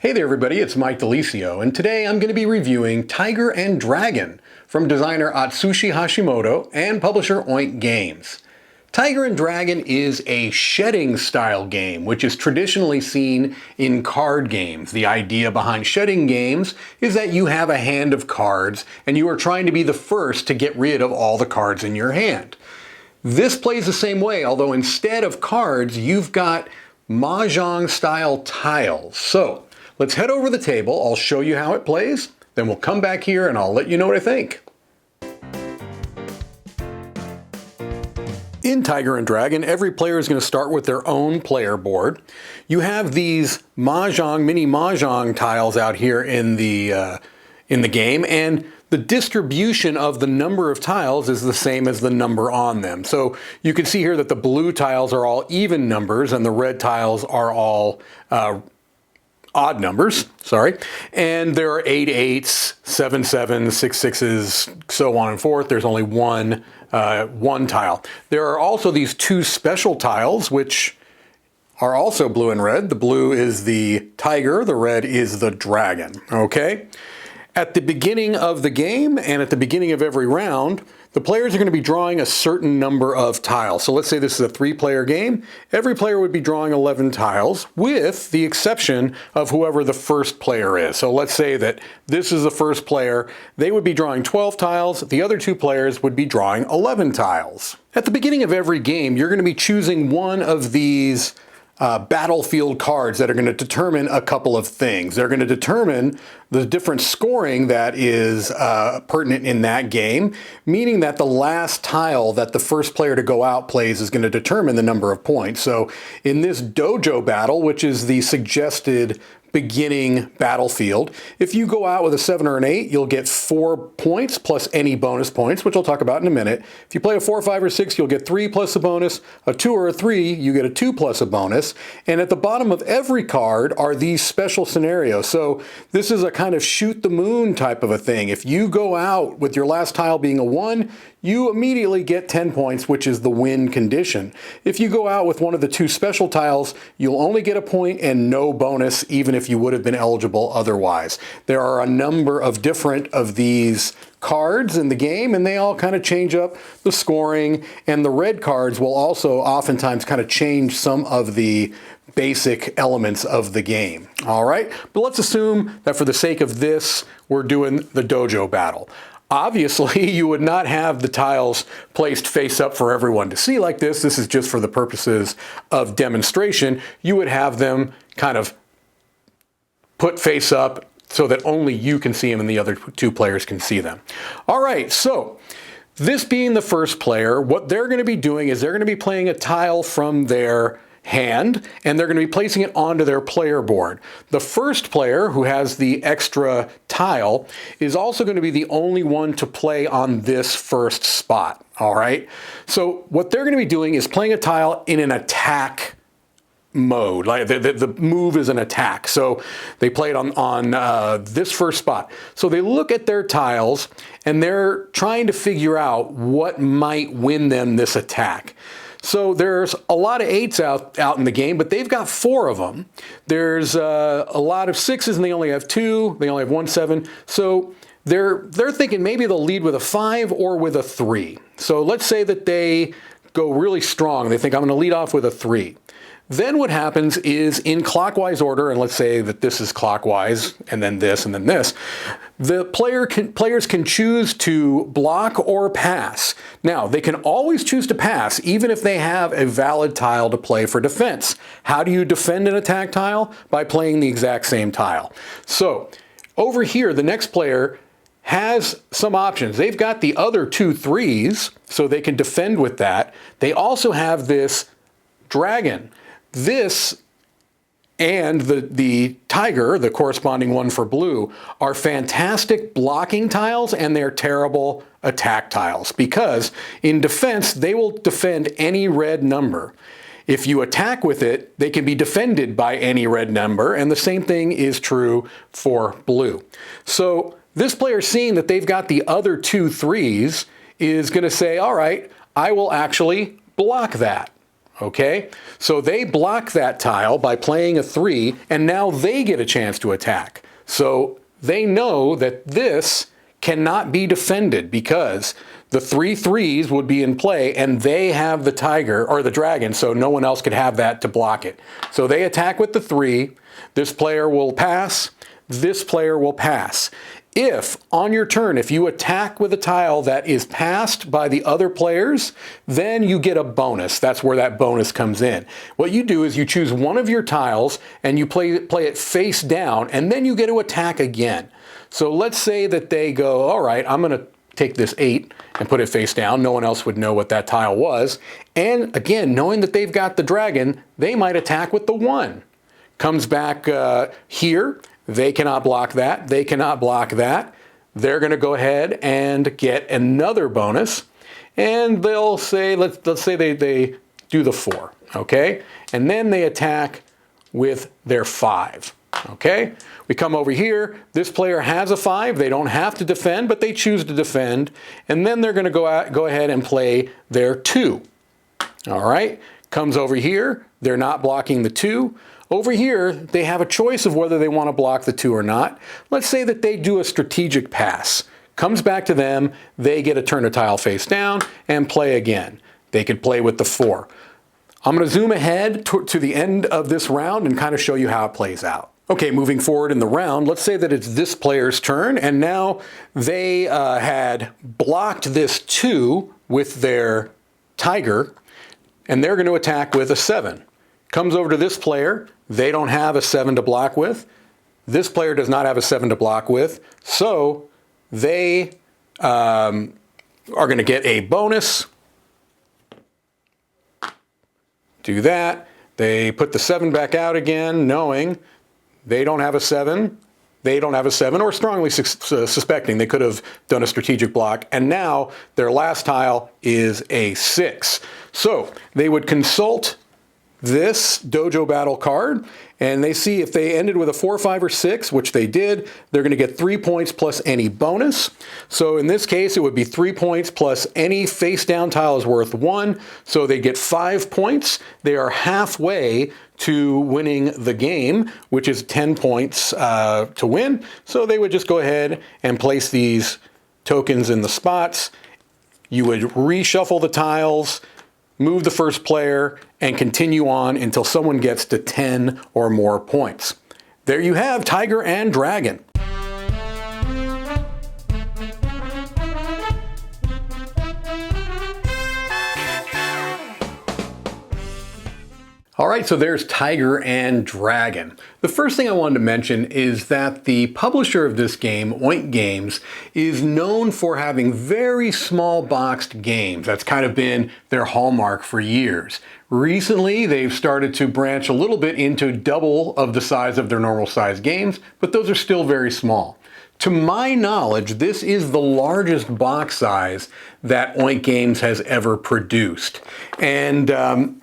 Hey there everybody, it's Mike Delisio, and today I'm going to be reviewing Tiger and Dragon from designer Atsushi Hashimoto and publisher Oink Games. Tiger and Dragon is a shedding style game, which is traditionally seen in card games. The idea behind shedding games is that you have a hand of cards and you are trying to be the first to get rid of all the cards in your hand. This plays the same way, although instead of cards, you've got Mahjong style tiles. So let's head over the table, I'll show you how it plays, then we'll come back here and I'll let you know what I think. In Tiger and Dragon, every player is going to start with their own player board. You have these Mahjong, mini Mahjong tiles out here in the game, and the distribution of the number of tiles is the same as the number on them. So you can see here that the blue tiles are all even numbers and the red tiles are all odd numbers, and there are 8 8s, 7 7s, 6 6s, so on and forth. There's only one tile. There are also these two special tiles, which are also blue and red. The blue is the tiger, the red is the dragon, okay? At the beginning of the game and at the beginning of every round, the players are going to be drawing a certain number of tiles. So let's say this is a 3-player game. Every player would be drawing 11 tiles with the exception of whoever the first player is. So let's say that this is the first player. They would be drawing 12 tiles. The other 2 players would be drawing 11 tiles. At the beginning of every game, you're going to be choosing one of these battlefield cards that are going to determine a couple of things. They're going to determine the different scoring that is pertinent in that game, meaning that the last tile that the first player to go out plays is going to determine the number of points. So in this dojo battle, which is the suggested beginning battlefield, if you go out with a 7 or an 8, you'll get 4 points plus any bonus points, which I'll talk about in a minute. If you play a 4, 5, or 6, you'll get 3 plus a bonus. A 2 or a 3, you get a 2 plus a bonus. And at the bottom of every card are these special scenarios. So this is a kind of shoot the moon type of a thing. If you go out with your last tile being a 1, you immediately get 10 points, which is the win condition. If you go out with one of the 2 special tiles, you'll only get a point and no bonus, even if you would have been eligible otherwise. There are a number of different of these cards in the game, and they all kind of change up the scoring, and the red cards will also oftentimes kind of change some of the basic elements of the game. All right, but let's assume that for the sake of this, we're doing the dojo battle. Obviously, you would not have the tiles placed face up for everyone to see like this. This is just for the purposes of demonstration. You would have them kind of put face up so that only you can see them and the other 2 players can see them. All right, so this being the first player, what they're going to be doing is they're going to be playing a tile from their hand, and they're going to be placing it onto their player board. The first player, who has the extra tile, is also going to be the only one to play on this first spot, all right? So what they're going to be doing is playing a tile in an attack mode. Like the move is an attack. So they play it on this first spot. So they look at their tiles, and they're trying to figure out what might win them this attack. So there's a lot of 8s out in the game, but they've got 4 of them. There's a lot of 6s, and they only have 2. They only have 1 7. So they're thinking maybe they'll lead with a 5 or with a 3. So let's say that they go really strong. They think, I'm going to lead off with a 3. Then what happens is, in clockwise order, and let's say that this is clockwise, and then this, and then this, the players can choose to block or pass. Now, they can always choose to pass, even if they have a valid tile to play for defense. How do you defend an attack tile? By playing the exact same tile. So, over here, the next player has some options. They've got the other 2 3s, so they can defend with that. They also have this dragon. This and the tiger, the corresponding one for blue, are fantastic blocking tiles, and they're terrible attack tiles, because in defense, they will defend any red number. If you attack with it, they can be defended by any red number, and the same thing is true for blue. So this player, seeing that they've got the other 2 3s, is going to say, all right, I will actually block that. Okay, so they block that tile by playing a 3, and now they get a chance to attack. So they know that this cannot be defended because the 3 3s would be in play, and they have the tiger or the dragon, so no one else could have that to block it. So they attack with the 3. This player will pass. This player will pass. If, on your turn, if you attack with a tile that is passed by the other players, then you get a bonus. That's where that bonus comes in. What you do is you choose one of your tiles and you play it face down, and then you get to attack again. So let's say that they go, all right, I'm going to take this 8 and put it face down. No one else would know what that tile was. And again, knowing that they've got the dragon, they might attack with the 1. Comes back here. They cannot block that. They cannot block that. They're going to go ahead and get another bonus. And they'll say, let's say they do the 4. Okay? And then they attack with their 5. Okay? We come over here. This player has a 5. They don't have to defend, but they choose to defend. And then they're going to go ahead and play their 2. All right? Comes over here. They're not blocking the 2. Over here, they have a choice of whether they want to block the 2 or not. Let's say that they do a strategic pass. Comes back to them. They get to turn a tile face down and play again. They could play with the 4. I'm going to zoom ahead to the end of this round and kind of show you how it plays out. Okay, moving forward in the round, let's say that it's this player's turn, and now they had blocked this 2 with their tiger, and they're going to attack with a 7. Comes over to this player. They don't have a 7 to block with. This player does not have a 7 to block with. So they are going to get a bonus. Do that. They put the 7 back out again, knowing they don't have a 7. They don't have a 7, or strongly suspecting they could have done a strategic block. And now their last tile is a 6. So they would consult this Dojo Battle card, and they see if they ended with a 4, 5, or 6, which they did, they're going to get 3 points plus any bonus. So in this case, it would be 3 points plus any face down tile is worth 1. So they get 5 points. They are halfway to winning the game, which is 10 points to win. So they would just go ahead and place these tokens in the spots. You would reshuffle the tiles, move the first player, and continue on until someone gets to 10 or more points. There you have Tiger and Dragon. All right, so there's Tiger and Dragon. The first thing I wanted to mention is that the publisher of this game, Oink Games, is known for having very small boxed games. That's kind of been their hallmark for years. Recently, they've started to branch a little bit into double of the size of their normal size games, but those are still very small. To my knowledge, this is the largest box size that Oink Games has ever produced. And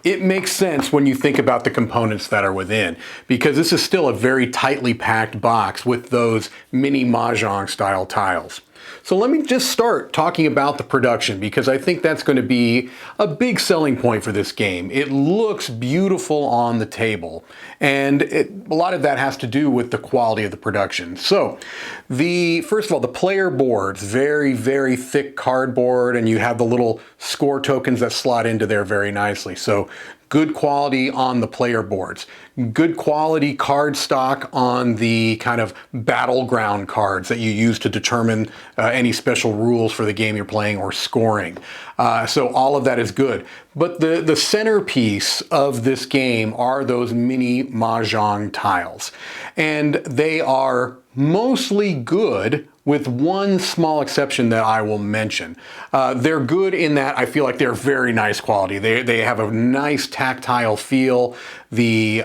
it makes sense when you think about the components that are within, because this is still a very tightly packed box with those mini Mahjong style tiles. So let me just start talking about the production, because I think that's going to be a big selling point for this game. It looks beautiful on the table, and a lot of that has to do with the quality of the production. So first of all, the player board's very, very thick cardboard, and you have the little score tokens that slot into there very nicely. So good quality on the player boards. Good quality card stock on the kind of battleground cards that you use to determine any special rules for the game you're playing or scoring. So all of that is good. But the centerpiece of this game are those mini Mahjong tiles. And they are mostly good, with one small exception that I will mention. They're good in that I feel like they're very nice quality. They have a nice tactile feel. The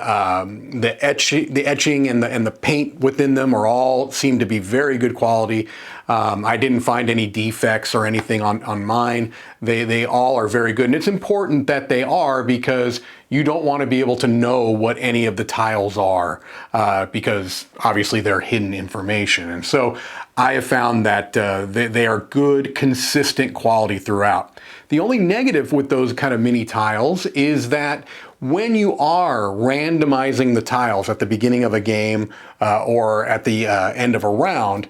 etching and the paint within them all seem to be very good quality. I didn't find any defects or anything on mine. They all are very good, and it's important that they are, because you don't want to be able to know what any of the tiles are because obviously they're hidden information. And so I have found that they are good, consistent quality throughout. The only negative with those kind of mini tiles is that when you are randomizing the tiles at the beginning of a game or at the end of a round,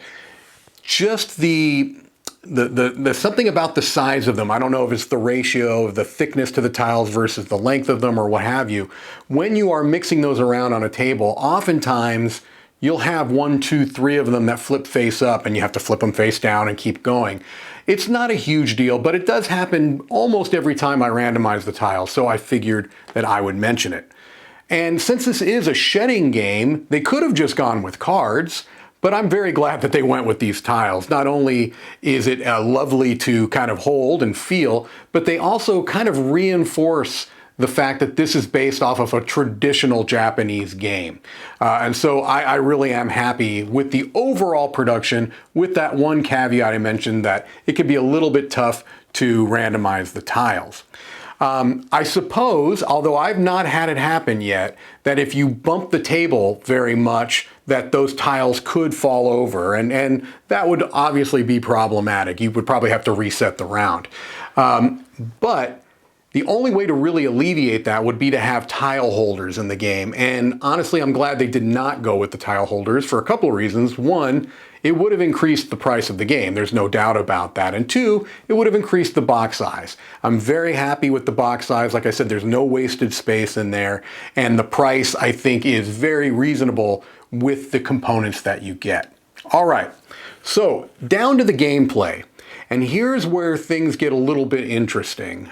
just the something about the size of them, I don't know if it's the ratio of the thickness to the tiles versus the length of them or what have you. When you are mixing those around on a table, oftentimes you'll have 1, 2, 3 of them that flip face up and you have to flip them face down and keep going. It's not a huge deal, but it does happen almost every time I randomize the tiles, so I figured that I would mention it. And since this is a shedding game, they could have just gone with cards, but I'm very glad that they went with these tiles. Not only is it lovely to kind of hold and feel, but they also kind of reinforce the fact that this is based off of a traditional Japanese game. And so I really am happy with the overall production, with that one caveat I mentioned that it could be a little bit tough to randomize the tiles. I suppose, although I've not had it happen yet, that if you bump the table very much, that those tiles could fall over, and that would obviously be problematic. You would probably have to reset the round. But the only way to really alleviate that would be to have tile holders in the game. And honestly, I'm glad they did not go with the tile holders for a couple of reasons. One, it would have increased the price of the game. There's no doubt about that. And two, it would have increased the box size. I'm very happy with the box size. Like I said, there's no wasted space in there. And the price, I think, is very reasonable with the components that you get. All right, so down to the gameplay. And here's where things get a little bit interesting.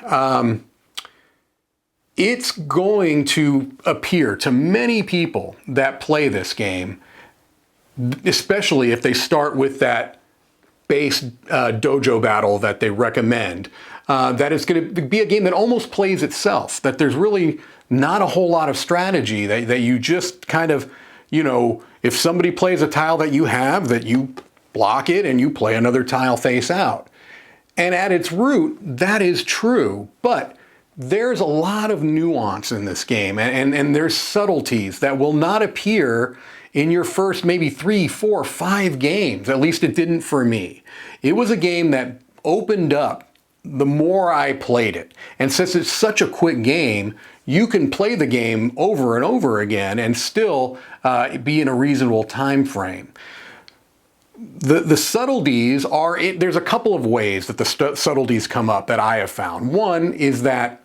It's going to appear to many people that play this game, especially if they start with that base dojo battle that they recommend, that it's going to be a game that almost plays itself, that there's really not a whole lot of strategy, that you just kind of, you know, if somebody plays a tile that you have, that you block it and you play another tile face out. And at its root, that is true, but there's a lot of nuance in this game, and there's subtleties that will not appear in your first maybe 3, 4, 5 games. At least it didn't for me. It was a game that opened up the more I played it. And since it's such a quick game, you can play the game over and over again and still be in a reasonable time frame. The subtleties are, there's a couple of ways that the subtleties come up that I have found. One is that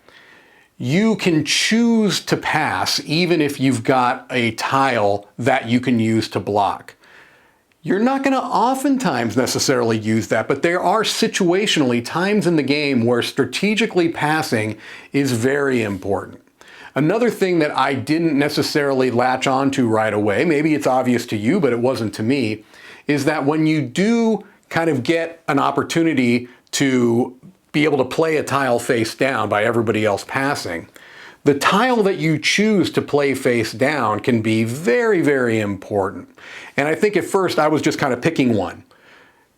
you can choose to pass even if you've got a tile that you can use to block. You're not going to oftentimes necessarily use that, but there are situationally times in the game where strategically passing is very important. Another thing that I didn't necessarily latch onto right away, maybe it's obvious to you, but it wasn't to me, is that when you do kind of get an opportunity to be able to play a tile face down by everybody else passing, the tile that you choose to play face down can be very, very important. And I think at first I was just kind of picking one.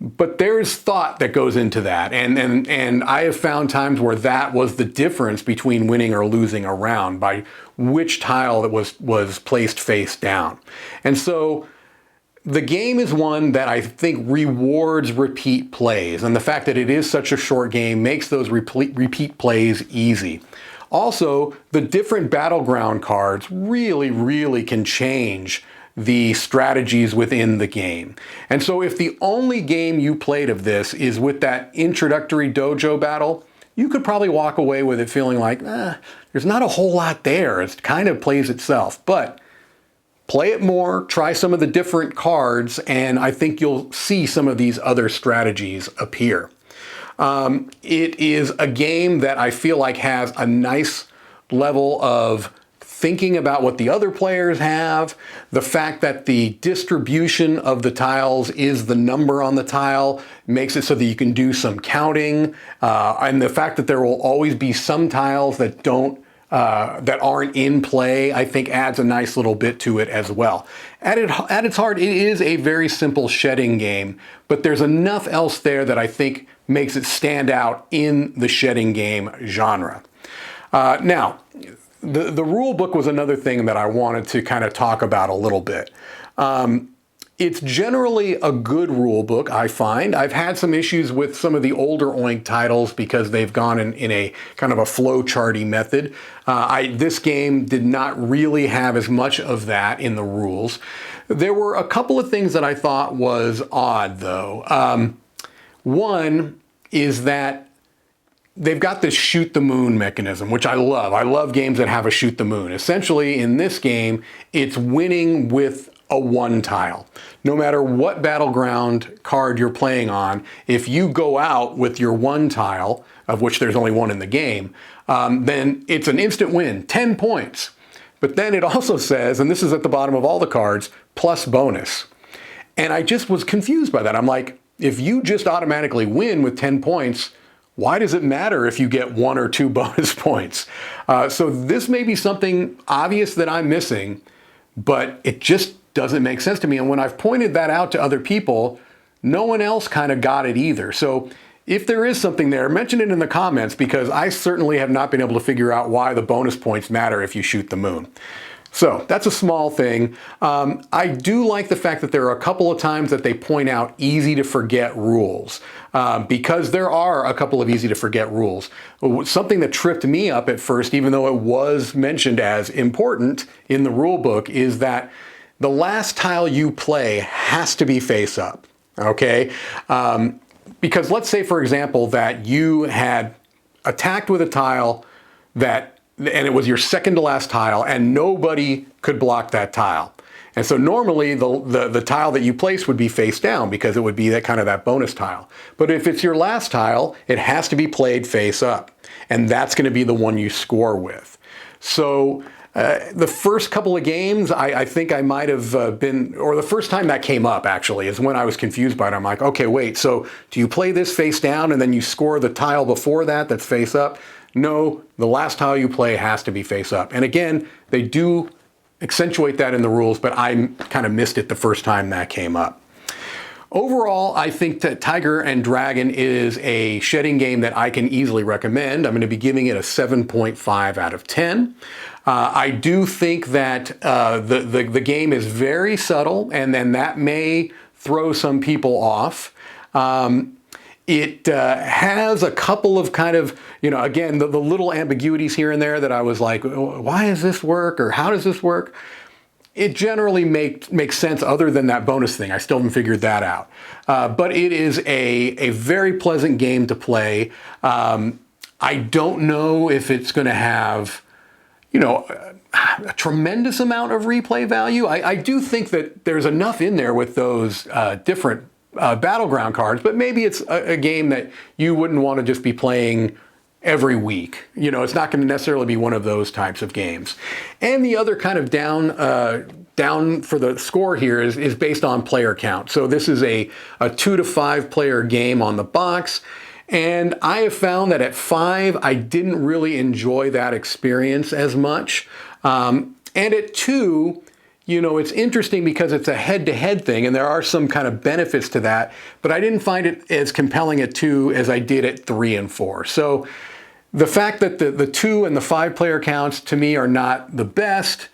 But there's thought that goes into that, and I have found times where that was the difference between winning or losing a round, by which tile that was placed face down. And so the game is one that I think rewards repeat plays, and the fact that it is such a short game makes those repeat plays easy. Also, the different battleground cards really, really can change the strategies within the game. And so if the only game you played of this is with that introductory dojo battle, you could probably walk away with it feeling like, there's not a whole lot there. It kind of plays itself. But play it more, try some of the different cards, and I think you'll see some of these other strategies appear. It is a game that I feel like has a nice level of thinking about what the other players have, the fact that the distribution of the tiles is the number on the tile makes it so that you can do some counting, and the fact that there will always be some tiles that aren't in play, I think adds a nice little bit to it as well. At its heart, it is a very simple shedding game, but there's enough else there that I think makes it stand out in the shedding game genre. Now, the rule book was another thing that I wanted to kind of talk about a little bit. It's generally a good rule book, I find. I've had some issues with some of the older Oink titles because they've gone in a kind of a flow-charty method. This game did not really have as much of that in the rules. There were a couple of things that I thought was odd, though. One is that they've got this shoot the moon mechanism, which I love. I love games that have a shoot the moon. Essentially, in this game, it's winning with a one tile. No matter what battleground card you're playing on, if you go out with your one tile, of which there's only one in the game, then it's an instant win, 10 points. But then it also says, and this is at the bottom of all the cards, plus bonus. And I just was confused by that. I'm like, if you just automatically win with 10 points, why does it matter if you get 1 or 2 bonus points? So this may be something obvious that I'm missing, but it just doesn't make sense to me. And when I've pointed that out to other people, no one else kind of got it either. So if there is something there, mention it in the comments, because I certainly have not been able to figure out why the bonus points matter if you shoot the moon. So that's a small thing. I do like the fact that there are a couple of times that they point out easy to forget rules, because there are a couple of easy to forget rules. Something that tripped me up at first, even though it was mentioned as important in the rule book, is that the last tile you play has to be face up, okay? Because let's say, for example, that you had attacked with a tile and it was your second to last tile, and nobody could block that tile. And so normally the tile that you place would be face down because it would be that bonus tile. But if it's your last tile, it has to be played face up, and that's going to be the one you score with. So the first couple of games, I think I might have been, or the first time that came up actually, is when I was confused by it. I'm like, okay, wait, so do you play this face down and then you score the tile before that that's face up? No, the last tile you play has to be face up. And again, they do accentuate that in the rules, but I kind of missed it the first time that came up. Overall, I think that Tiger and Dragon is a shedding game that I can easily recommend. I'm going to be giving it a 7.5 out of 10. I do think that the game is very subtle, and then that may throw some people off. It has a couple of kind of, again, the little ambiguities here and there that I was like, why does this work, or how does this work? It generally makes sense other than that bonus thing. I still haven't figured that out. But it is a very pleasant game to play. I don't know if it's going to have, a tremendous amount of replay value. I do think that there's enough in there with those different battleground cards, but maybe it's a game that you wouldn't want to just be playing every week. It's not going to necessarily be one of those types of games. And the other kind of down for the score here is based on player count. So this is a 2 to 5 player game on the box. And I have found that at 5, I didn't really enjoy that experience as much. And at 2, it's interesting because it's a head-to-head thing, and there are some kind of benefits to that, but I didn't find it as compelling at 2 as I did at 3 and 4. So the fact that the 2 and the 5 player counts to me are not the best,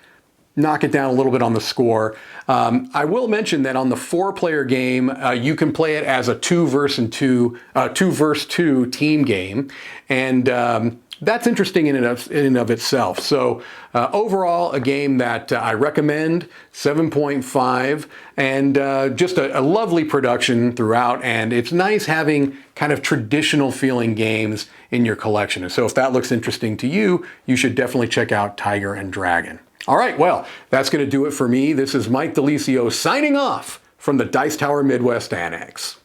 knock it down a little bit on the score. I will mention that on the 4-player game, you can play it as a 2 versus 2 team game, and that's interesting in and of itself. So overall, a game that I recommend, 7.5, and just a lovely production throughout. And it's nice having kind of traditional feeling games in your collection. And so if that looks interesting to you, you should definitely check out Tiger and Dragon. All right, well, that's going to do it for me. This is Mike DeLisio signing off from the Dice Tower Midwest Annex.